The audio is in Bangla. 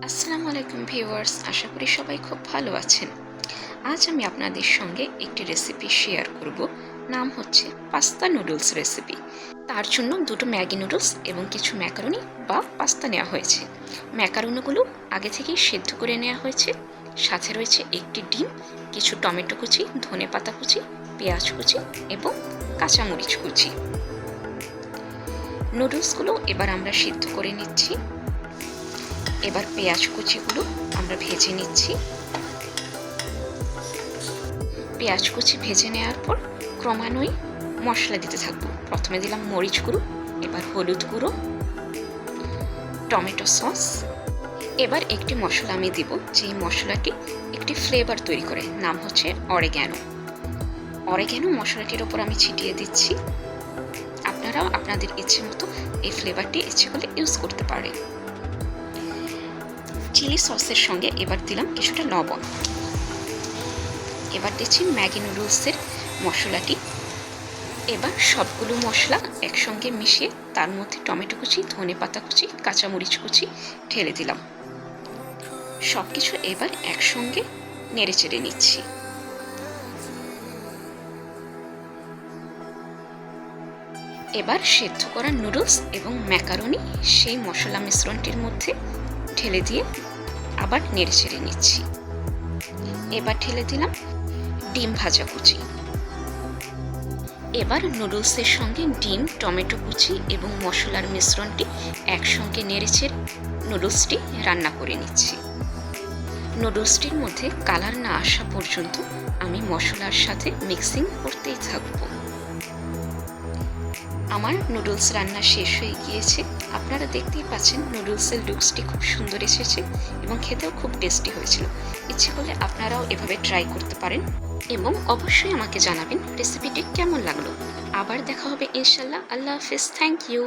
আসসালামু আলাইকুম ভিউয়ার্স, আশা করি সবাই খুব ভালো আছেন। আজ আমি আপনাদের সঙ্গে একটি রেসিপি শেয়ার করব। নাম হচ্ছে পাস্তা নুডলস রেসিপি। তার জন্য দুটো ম্যাগি নুডলস এবং কিছু ম্যাকারনি বা পাস্তা নেওয়া হয়েছে। ম্যাকারনিগুলো আগে থেকেই সেদ্ধ করে নেওয়া হয়েছে। সাথে রয়েছে একটি ডিম, কিছু টমেটো কুচি, ধনেপাতা কুচি, পেঁয়াজ কুচি এবং কাঁচামরিচ কুচি। নুডলসগুলো এবার আমরা সিদ্ধ করে নিচ্ছি। এবার পেঁয়াজ কুচিগুলো আমরা ভেজে নিচ্ছি। পেঁয়াজ কুচি ভেজে নেওয়ার পর ক্রমান্বয়ে মশলা দিতে থাকবো। প্রথমে দিলাম মরিচ গুঁড়ো, এবার হলুদ গুঁড়ো, টমেটো সস। এবার একটি মশলা আমি দিব, যে মশলাটি একটি ফ্লেভার তৈরি করে, নাম হচ্ছে অরেগ্যানো। অরেগ্যানো মশলাটির ওপর আমি ছিটিয়ে দিচ্ছি। আপনারাও আপনাদের ইচ্ছে মতো এই ফ্লেভারটি ইচ্ছে করলে ইউজ করতে পারেন। চিলি সসের সঙ্গে এবার দিলাম কিছুটা লবণ। এবার দিচ্ছি ম্যাগি নুডলসের মশলাটি। এবার সবগুলো মশলা একসঙ্গে মিশিয়ে তার মধ্যে টমেটো কুচি, ধনেপাতা কুচি, কাঁচামরিচ কুচি ঢেলে দিলাম। সব কিছু এবার একসঙ্গে নেড়ে চেড়ে নিচ্ছি। এবার সেদ্ধ করা নুডলস এবং ম্যাকারনি সেই মশলা মিশ্রণটির মধ্যে ঢেলে দিয়ে আবার নেড়ে চেড়ে নিচ্ছি। এবার ঢেলে দিলাম ডিম ভাজা কুচি। এবার নুডলসের সঙ্গে ডিম, টমেটো কুচি এবং মশলার মিশ্রণটি একসঙ্গে নেড়েচেড়ে নুডলসটি রান্না করে নিচ্ছি। নুডলসটির মধ্যে কালার না আসা পর্যন্ত আমি মশলার সাথে মিক্সিং করতেই থাকব। আমার নুডলস রান্না শেষ হয়ে গিয়েছে। আপনারা দেখতেই পাচ্ছেন নুডলসের লুকসটি খুব সুন্দর এসেছে এবং খেতেও খুব টেস্টি হয়েছিল। ইচ্ছে করলে আপনারাও এভাবে ট্রাই করতে পারেন এবং অবশ্যই আমাকে জানাবেন রেসিপিটি কেমন লাগলো। আবার দেখা হবে ইনশাল্লাহ। আল্লাহ হাফেজ। Thank you.